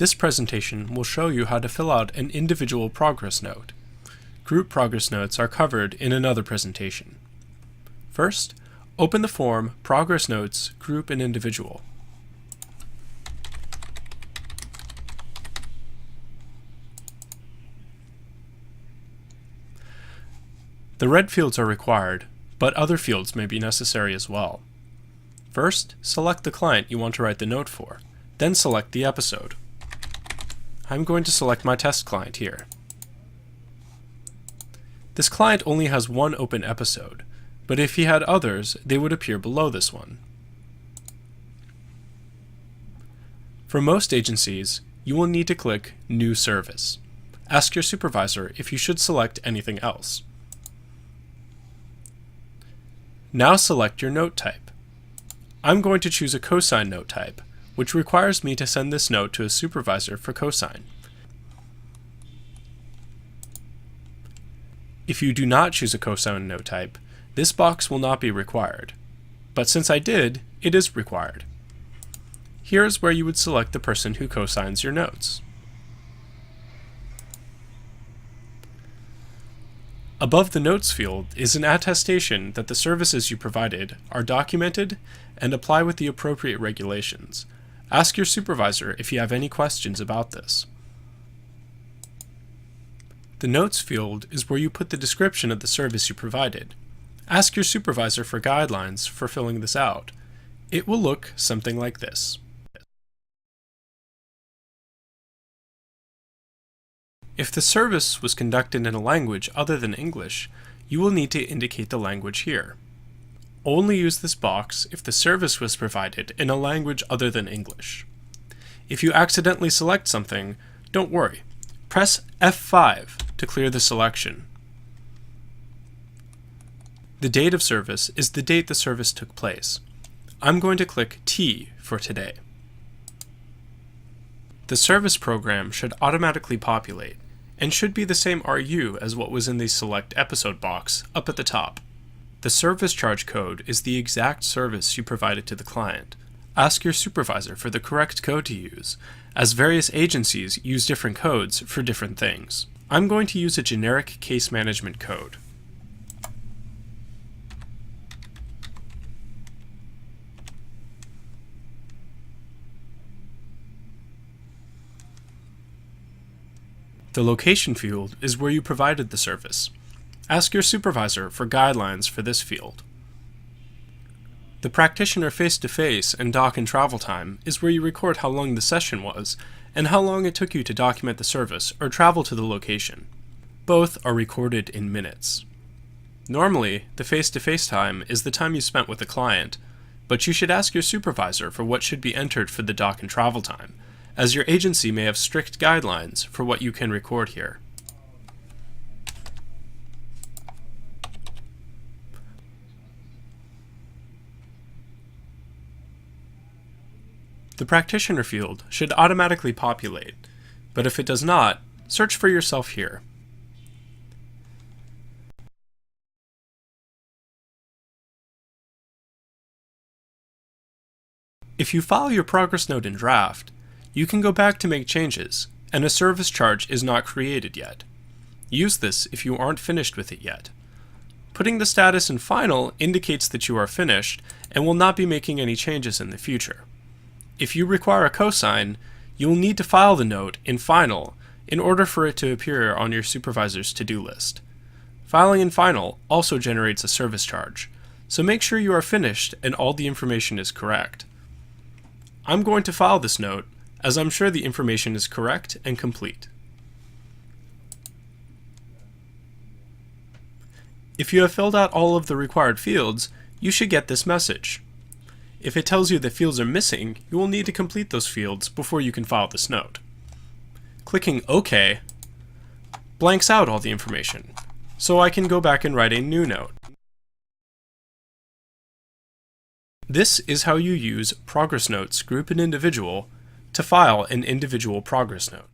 This presentation will show you how to fill out an individual progress note. Group progress notes are covered in another presentation. First, open the form Progress Notes, Group and Individual. The red fields are required, but other fields may be necessary as well. First, select the client you want to write the note for, then select the episode. I'm going to select my test client here. This client only has one open episode, but if he had others, they would appear below this one. For most agencies, you will need to click New Service. Ask your supervisor if you should select anything else. Now select your note type. I'm going to choose a cosign note type, which requires me to send this note to a supervisor for cosign. If you do not choose a cosign note type, this box will not be required. But since I did, it is required. Here is where you would select the person who cosigns your notes. Above the Notes field is an attestation that the services you provided are documented and apply with the appropriate regulations. Ask your supervisor if you have any questions about this. The Notes field is where you put the description of the service you provided. Ask your supervisor for guidelines for filling this out. It will look something like this. If the service was conducted in a language other than English, you will need to indicate the language here. Only use this box if the service was provided in a language other than English. If you accidentally select something, don't worry. Press F5 to clear the selection. The date of service is the date the service took place. I'm going to click T for today. The service program should automatically populate and should be the same RU as what was in the Select Episode box up at the top. The service charge code is the exact service you provided to the client. Ask your supervisor for the correct code to use, as various agencies use different codes for different things. I'm going to use a generic case management code. The location field is where you provided the service. Ask your supervisor for guidelines for this field. The practitioner face-to-face and dock and travel time is where you record how long the session was and how long it took you to document the service or travel to the location. Both are recorded in minutes. Normally, the face-to-face time is the time you spent with the client, but you should ask your supervisor for what should be entered for the dock and travel time, as your agency may have strict guidelines for what you can record here. The practitioner field should automatically populate, but if it does not, search for yourself here. If you file your progress note in draft, you can go back to make changes, and a service charge is not created yet. Use this if you aren't finished with it yet. Putting the status in final indicates that you are finished and will not be making any changes in the future. If you require a cosign, you will need to file the note in final in order for it to appear on your supervisor's to-do list. Filing in final also generates a service charge, so make sure you are finished and all the information is correct. I'm going to file this note, as I'm sure the information is correct and complete. If you have filled out all of the required fields, you should get this message. If it tells you that fields are missing, you will need to complete those fields before you can file this note. Clicking OK blanks out all the information, so I can go back and write a new note. This is how you use Progress Notes, Group and Individual to file an individual progress note.